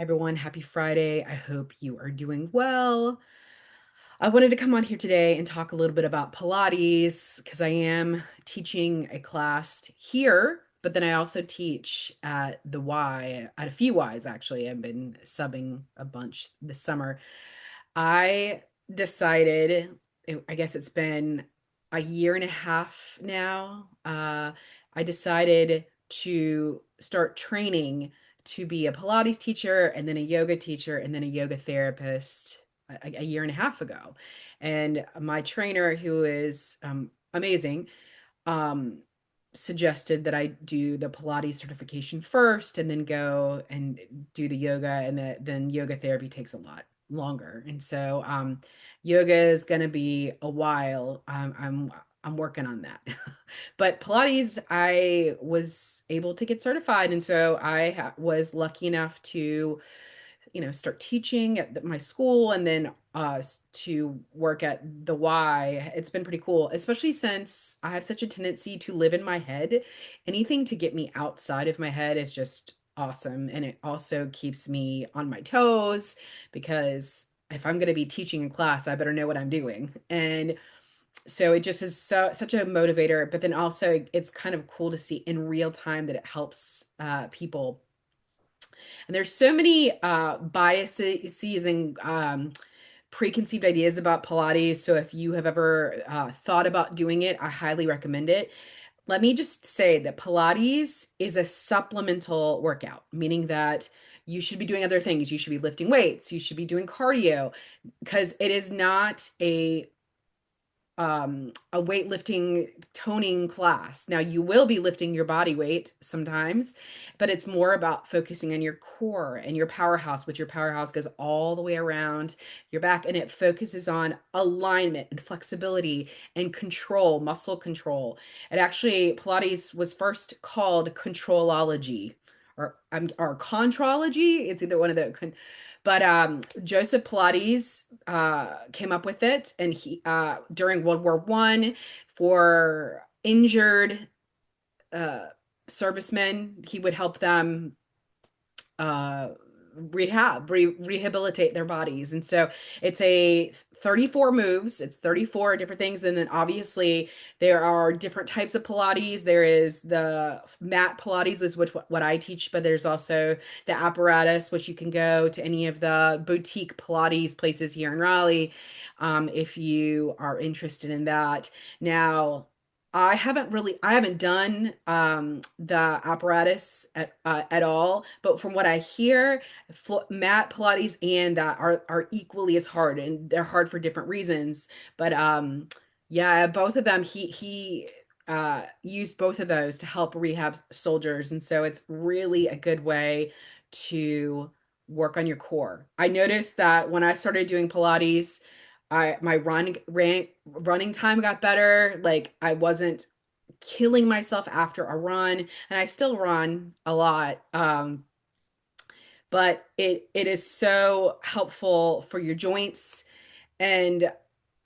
Everyone, happy Friday. I hope you are doing well. I wanted to come on here today and talk a little bit about Pilates because I am teaching a class here, but then I also teach at the Y, at a few Ys actually. I've been subbing a bunch this summer. I decided, I guess it's been a year and a half now. I decided to start training to be a Pilates teacher and then a yoga teacher and then a yoga therapist a year and a half ago. And my trainer, who is amazing, um, suggested that I do the Pilates certification first and then go and do the yoga, and then yoga therapy takes a lot longer. And so yoga is going to be a while. I'm working on that. But Pilates, I was able to get certified, and so was lucky enough to start teaching at my school and then to work at the Y. It's been pretty cool, especially since I have such a tendency to live in my head. Anything to get me outside of my head is just awesome. And it also keeps me on my toes because if I'm going to be teaching in class, I better know what I'm doing. And so it just is such a motivator, but then also it's kind of cool to see in real time that it helps people. And there's so many biases and preconceived ideas about Pilates. So if you have ever thought about doing it, I highly recommend it. Let me just say that Pilates is a supplemental workout, meaning that you should be doing other things. You should be lifting weights. You should be doing cardio because it is not a weightlifting toning class. Now, you will be lifting your body weight sometimes, but it's more about focusing on your core and your powerhouse, which your powerhouse goes all the way around your back, and it focuses on alignment and flexibility and control, muscle control. And actually, Pilates was first called controlology or contrology. It's either one of the but Joseph Pilates came up with it, and he during World War I for injured uh, servicemen, he would help them uh, rehabilitate their bodies. And so it's a 34 moves, it's 34 different things. And then obviously there are different types of Pilates. There is the mat Pilates, is what I teach, but there's also the apparatus, which you can go to any of the boutique Pilates places here in Raleigh if you are interested in that. Now, I haven't done the apparatus at all, but from what I hear, mat Pilates and that are equally as hard, and they're hard for different reasons. But yeah, both of them, he used both of those to help rehab soldiers, and so it's really a good way to work on your core. I noticed that when I started doing Pilates, my running time got better. Like I wasn't killing myself after a run, and I still run a lot. But it is so helpful for your joints. And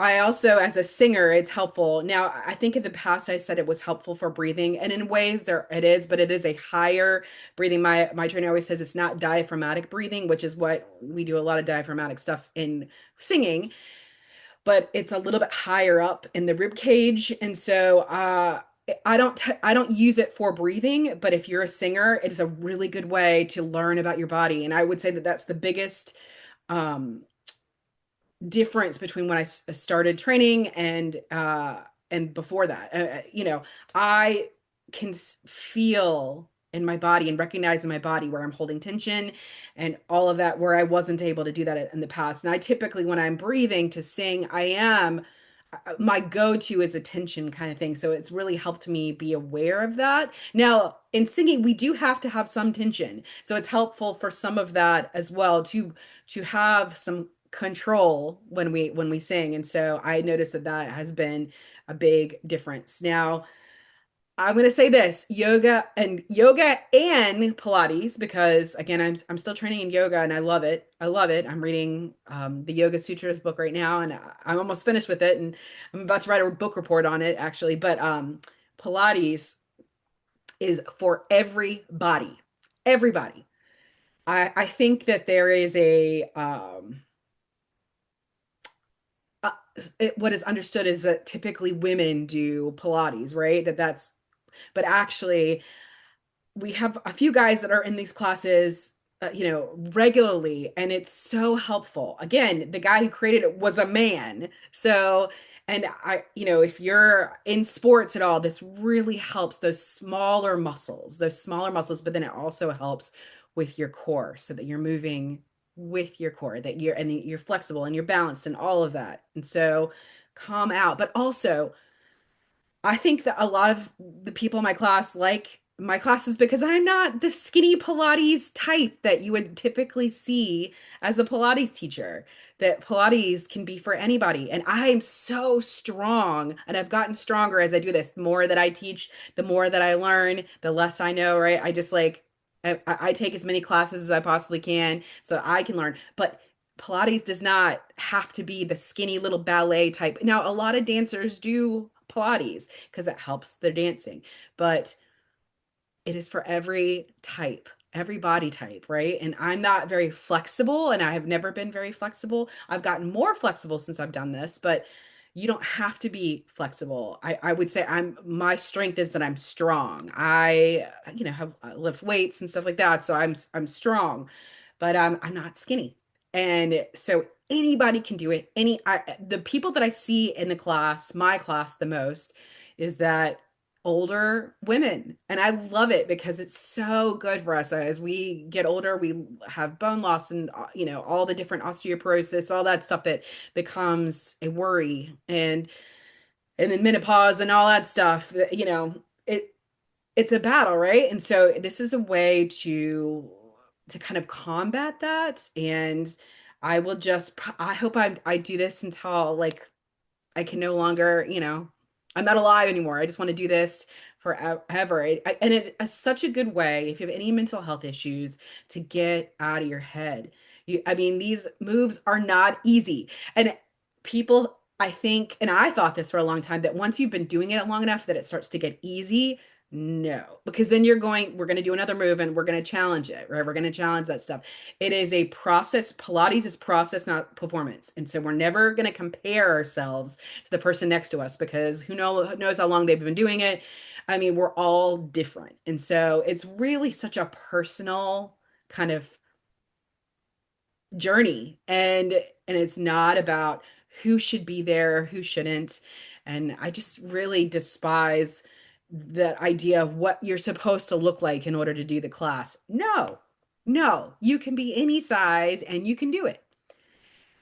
I also, as a singer, it's helpful. Now, I think in the past I said it was helpful for breathing, and in ways there it is, but it is a higher breathing. My trainer always says it's not diaphragmatic breathing, which is what we do a lot of diaphragmatic stuff in singing, but it's a little bit higher up in the rib cage. And so I don't use it for breathing, but if you're a singer, it is a really good way to learn about your body. And I would say that that's the biggest um, difference between when I started training and before that. I can feel in my body and recognize in my body where I'm holding tension and all of that, where I wasn't able to do that in the past. And I typically, when I'm breathing to sing, my go-to is a tension kind of thing. So it's really helped me be aware of that. Now, in singing, we do have to have some tension. So it's helpful for some of that as well to have some control when we sing. And so I noticed that that has been a big difference. Now, I'm going to say this, yoga and Pilates, because again, I'm still training in yoga and I love it. I love it. I'm reading the Yoga Sutras book right now, and I'm almost finished with it, and I'm about to write a book report on it actually. But Pilates is for everybody. Everybody. I think that there is uh, what is understood is that typically women do Pilates, right? But actually we have a few guys that are in these classes, regularly, and it's so helpful. Again, the guy who created it was a man. So, and if you're in sports at all, this really helps those smaller muscles, but then it also helps with your core so that you're moving with your core, and you're flexible and you're balanced and all of that. And so calm out, but also I think that a lot of the people in my class like my classes because I'm not the skinny Pilates type that you would typically see as a Pilates teacher. That Pilates can be for anybody. And I'm so strong, and I've gotten stronger as I do this. The more that I teach, the more that I learn, the less I know, right? I just I take as many classes as I possibly can so that I can learn. But Pilates does not have to be the skinny little ballet type. Now, a lot of dancers do Pilates because it helps their dancing, but it is for every type, every body type, right? And I'm not very flexible, and I have never been very flexible. I've gotten more flexible since I've done this, but you don't have to be flexible. I would say my strength is that I'm strong. I lift weights and stuff like that, so I'm strong, but I'm not skinny. And so anybody can do it. The people that I see in my class the most is that older women. And I love it because it's so good for us. As we get older, we have bone loss and, all the different osteoporosis, all that stuff that becomes a worry. And then menopause and all that stuff, it's a battle, right? And so this is a way to kind of combat that. And I hope I do this until like I can no longer, I'm not alive anymore. I just want to do this forever. And it is such a good way if you have any mental health issues to get out of your head. I mean, these moves are not easy. And people, I think, and I thought this for a long time, that once you've been doing it long enough that it starts to get easy. No, because then we're going to do another move and we're going to challenge it, right? We're going to challenge that stuff. It is a process. Pilates is process, not performance. And so we're never going to compare ourselves to the person next to us because who knows how long they've been doing it. I mean, we're all different. And so it's really such a personal kind of journey, and it's not about who should be there, who shouldn't. And I just really despise that idea of what you're supposed to look like in order to do the class. No. No, you can be any size and you can do it.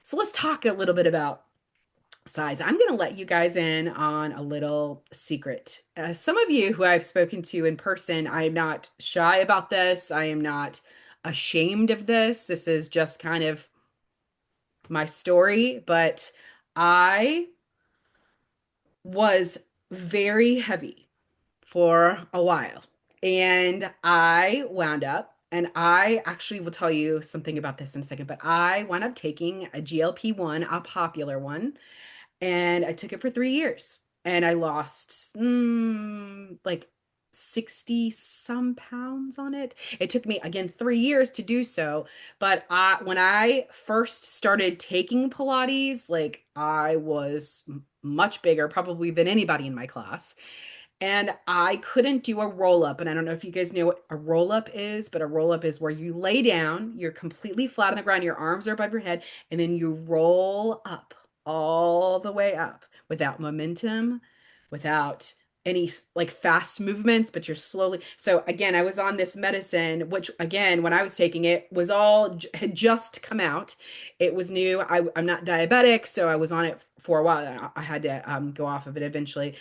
So let's talk a little bit about size. I'm going to let you guys in on a little secret. Some of you who I've spoken to in person, I'm not shy about this. I am not ashamed of this. This is just kind of my story, but I was very heavy for a while. And I wound up, and I actually will tell you something about this in a second, but I wound up taking a GLP-1, a popular one, and I took it for 3 years. And I lost like 60 some pounds on it. It took me again 3 years to do so. But when I first started taking Pilates, like I was much bigger, probably than anybody in my class. And I couldn't do a roll up. And I don't know if you guys know what a roll up is, but a roll up is where you lay down, you're completely flat on the ground, your arms are above your head, and then you roll up all the way up without momentum, without any like fast movements, but you're slowly. So again, I was on this medicine, which again, when I was taking it, had just come out. It was new. I'm not diabetic, so I was on it for a while. I had to go off of it eventually,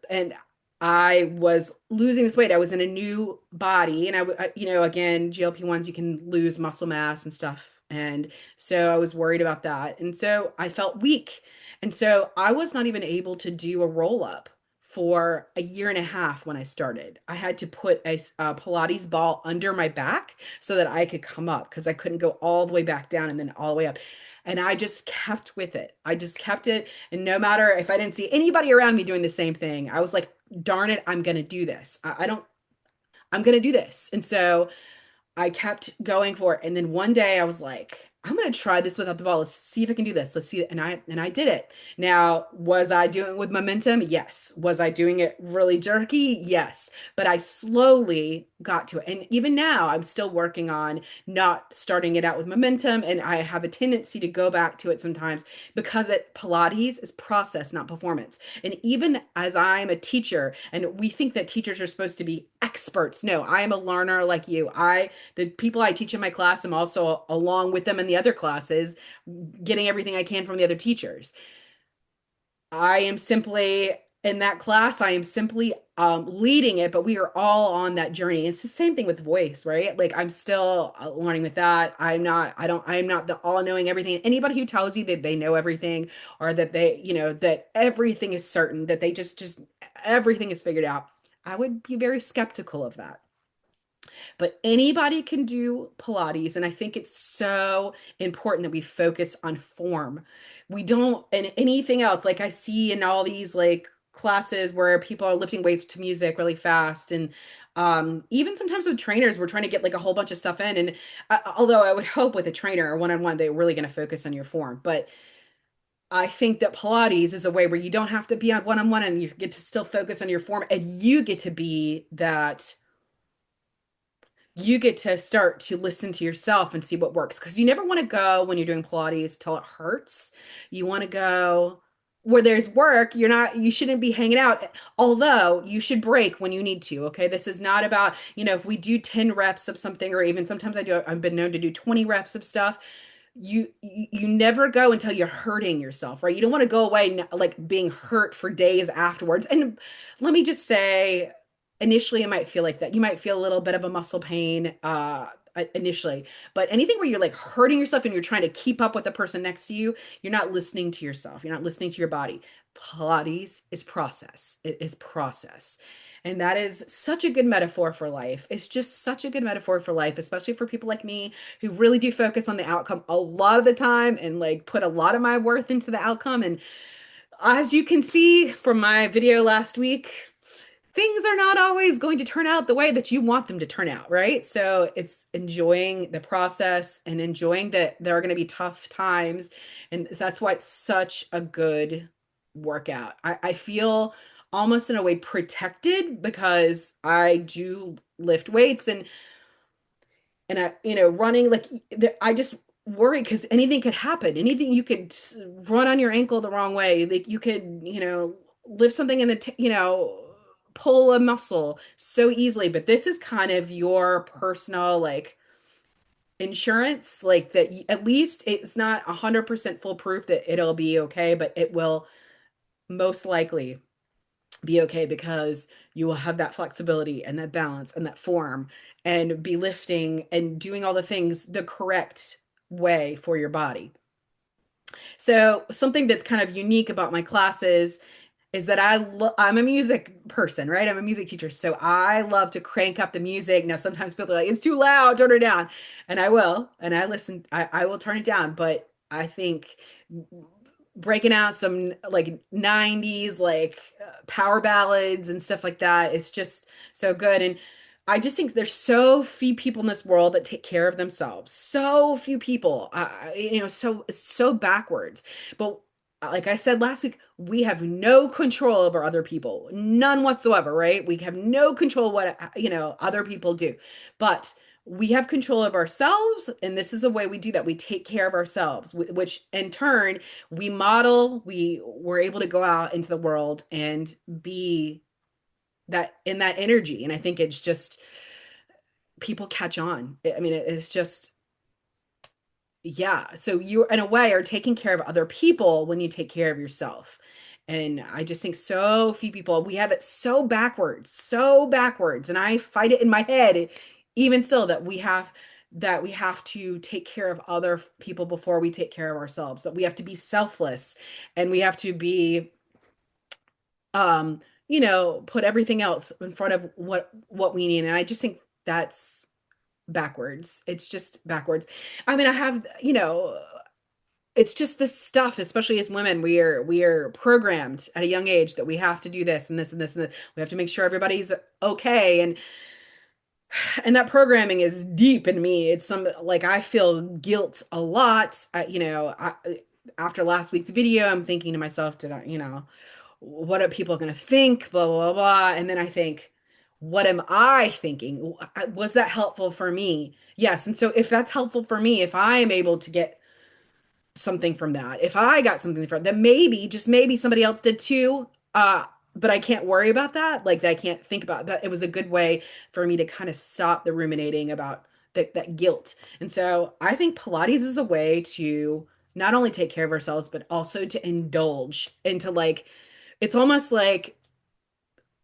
and I was losing this weight. I was in a new body, and again, GLP-1s, you can lose muscle mass and stuff. And so I was worried about that. And so I felt weak. And so I was not even able to do a roll up for a year and a half when I started. I had to put a Pilates ball under my back so that I could come up because I couldn't go all the way back down and then all the way up. And I just kept with it. I just kept it. And no matter if I didn't see anybody around me doing the same thing, I was like, darn it, I'm going to do this. I'm going to do this. And so I kept going for it. And then one day I was like, I'm gonna try this without the ball. Let's see if I can do this. Let's see. And I did it. Now, was I doing it with momentum? Yes. Was I doing it really jerky? Yes. But I slowly got to it. And even now, I'm still working on not starting it out with momentum. And I have a tendency to go back to it sometimes because Pilates is process, not performance. And even as I'm a teacher, and we think that teachers are supposed to be experts. No, I am a learner like you. The people I teach in my class, I'm also along with them in the other classes, getting everything I can from the other teachers. I am simply in that class, I am simply leading it, but we are all on that journey. It's the same thing with voice, right? Like I'm still learning with that. I'm not the all knowing everything. Anybody who tells you that they know everything or that that everything is certain, that they just everything is figured out, I would be very skeptical of that. But anybody can do Pilates. And I think it's so important that we focus on form. We don't, and anything else, like I see in all these like classes where people are lifting weights to music really fast. And even sometimes with trainers, we're trying to get like a whole bunch of stuff in. And although I would hope with a trainer or one-on-one, they're really going to focus on your form. But I think that Pilates is a way where you don't have to be on one-on-one and you get to still focus on your form and you get to be that you get to start to listen to yourself and see what works because you never want to go when you're doing Pilates till it hurts. You want to go where there's work. You shouldn't be hanging out, although you should break when you need to. Okay. This is not about, if we do 10 reps of something, or even sometimes I've been known to do 20 reps of stuff. You never go until you're hurting yourself, right? You don't want to go away like being hurt for days afterwards. And let me just say, initially it might feel like that. You might feel a little bit of a muscle pain initially, but anything where you're like hurting yourself and you're trying to keep up with the person next to you, you're not listening to yourself. You're not listening to your body. Pilates is process. It is process. And that is such a good metaphor for life. It's just such a good metaphor for life, especially for people like me who really do focus on the outcome a lot of the time and like put a lot of my worth into the outcome. And as you can see from my video last week, things are not always going to turn out the way that you want them to turn out, right? So it's enjoying the process and enjoying that there are going to be tough times. And that's why it's such a good workout. I feel almost in a way protected because I do lift weights and running like I just worry because anything could happen. Anything you could run on your ankle the wrong way. Like you could, lift something in pull a muscle so easily. But this is kind of your personal like insurance, like that at least it's not 100% foolproof that it'll be okay, but it will most likely be okay because you will have that flexibility and that balance and that form and be lifting and doing all the things the correct way for your body. So something that's kind of unique about my classes is that I'm a music person, right? I'm a music teacher. So I love to crank up the music. Now, sometimes people are like, it's too loud, turn it down. And I will, and I will turn it down. But I think breaking out some like 90s like power ballads and stuff like that is just so good. And I just think there's so few people in this world that take care of themselves. So few people, so it's so backwards. But like I said last week, we have no control over other people, none whatsoever, right? We have no control what other people do, but we have control of ourselves, and this is the way we do that. We take care of ourselves, which in turn we're able to go out into the world and be that in that energy. And I think it's just people catch on. I mean, it's just, yeah. So you, in a way, are taking care of other people when you take care of yourself. And I just think so few people, we have it so backwards, so backwards. And I fight it in my head, even still, that we have to take care of other people before we take care of ourselves, that we have to be selfless and we have to be put everything else in front of what we need. And I just think that's backwards. It's just backwards. I mean, I have, it's just this stuff, especially as women, we are programmed at a young age that we have to do this and this and this and this. We have to make sure everybody's okay. And And that programming is deep in me. It's some like I feel guilt a lot. After last week's video, I'm thinking to myself, did I, what are people going to think? Blah, blah, blah. And then I think, what am I thinking? Was that helpful for me? Yes. And so if that's helpful for me, if I am able to get something from that. If I got something from that, maybe, just maybe somebody else did too. But I can't worry about that. Like I can't think about that. It was a good way for me to kind of stop the ruminating about that guilt. And so I think Pilates is a way to not only take care of ourselves, but also to indulge into like, it's almost like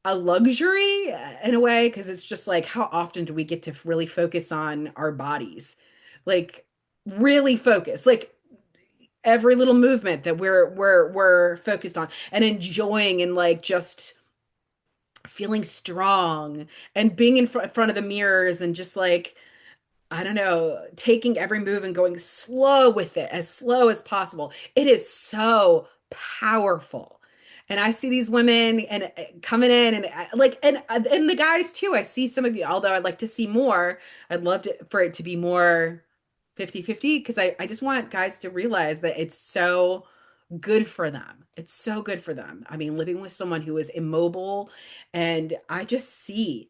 a luxury in a way, because it's just like, how often do we get to really focus on our bodies? Like, really focus. Like, every little movement that we're focused on and enjoying and like just feeling strong and being in front of the mirrors and just like I don't know, taking every move and going slow with it, as slow as possible. It is so powerful. And I see these women and coming in and like and the guys too. I see some of you, although I'd like to see more. I'd love to for it to be more 50-50 because I just want guys to realize that it's so good for them. It's so good for them. I mean, living with someone who is immobile, and I just see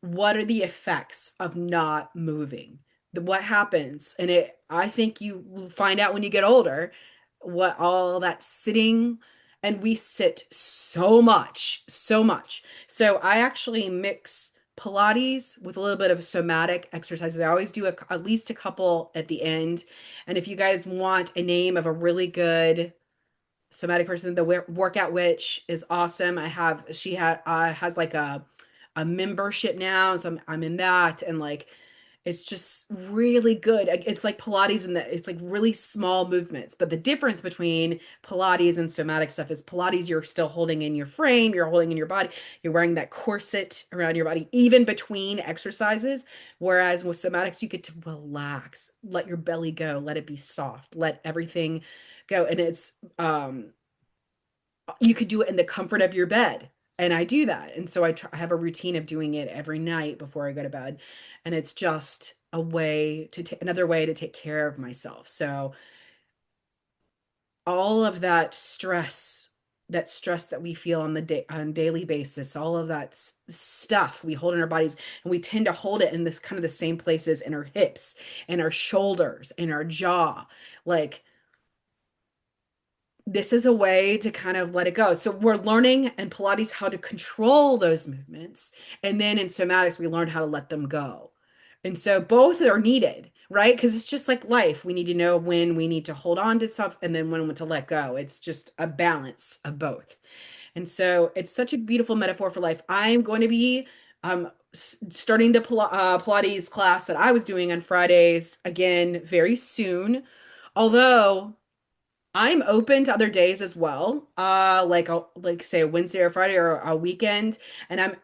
what are the effects of not moving. What happens? And I think you will find out when you get older what all that sitting, and we sit so much, so much. So I actually mix Pilates with a little bit of somatic exercises. I always do at least a couple at the end. And if you guys want a name of a really good somatic person, the workout witch is awesome. She has like a membership now, so I'm in that, and like it's just really good. It's like Pilates in that it's like really small movements, but the difference between Pilates and somatic stuff is Pilates you're still holding in your frame, you're holding in your body, you're wearing that corset around your body even between exercises, whereas with somatics you get to relax, let your belly go, let it be soft, let everything go, and it's you could do it in the comfort of your bed. And I do that. And so I have a routine of doing it every night before I go to bed. And it's just a way to another way to take care of myself. So all of that stress that we feel on the day on daily basis, all of that stuff we hold in our bodies, and we tend to hold it in this kind of the same places in our hips and our shoulders and our jaw. Like this is a way to kind of let it go. So we're learning in Pilates how to control those movements. And then in somatics, we learn how to let them go. And so both are needed, right? Because it's just like life. We need to know when we need to hold on to stuff and then when to let go. It's just a balance of both. And so it's such a beautiful metaphor for life. I'm going to be starting the Pilates class that I was doing on Fridays again very soon. Although I'm open to other days as well. Like say a Wednesday or Friday or a weekend, and I'm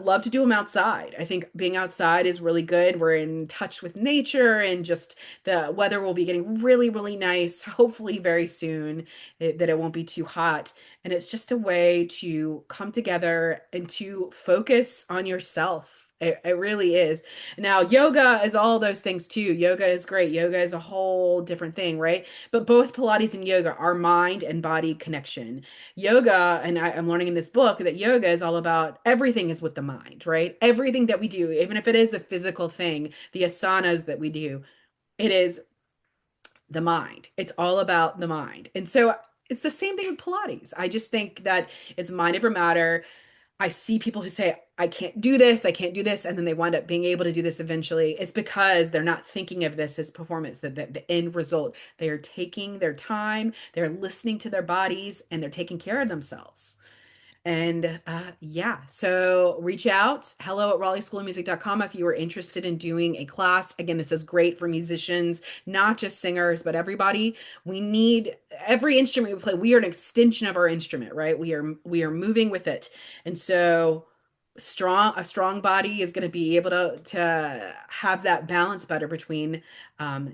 love to do them outside. I think being outside is really good. We're in touch with nature, and just the weather will be getting really, really nice, hopefully very soon, that it won't be too hot. And it's just a way to come together and to focus on yourself. It really is. Now, yoga is all those things too. Yoga is great. Yoga is a whole different thing, right? But both Pilates and yoga are mind and body connection. Yoga, and I'm learning in this book that yoga is all about everything is with the mind, right? Everything that we do, even if it is a physical thing, the asanas that we do, it is the mind. It's all about the mind. And so it's the same thing with Pilates. I just think that it's mind over matter. I see people who say, I can't do this, I can't do this, and then they wind up being able to do this eventually. It's because they're not thinking of this as performance, that the end result. They are taking their time, they're listening to their bodies, and they're taking care of themselves. And yeah, so reach out, hello@raleigh.school of music.com if you are interested in doing a class. Again, this is great for musicians, not just singers, but everybody. We need every instrument we play. We are an extension of our instrument, right? We are moving with it. And so a strong body is going to be able to have that balance better between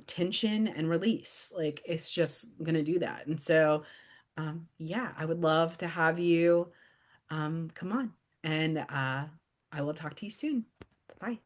tension and release. Like it's just going to do that. And so yeah, I would love to have you come on. And I will talk to you soon. Bye.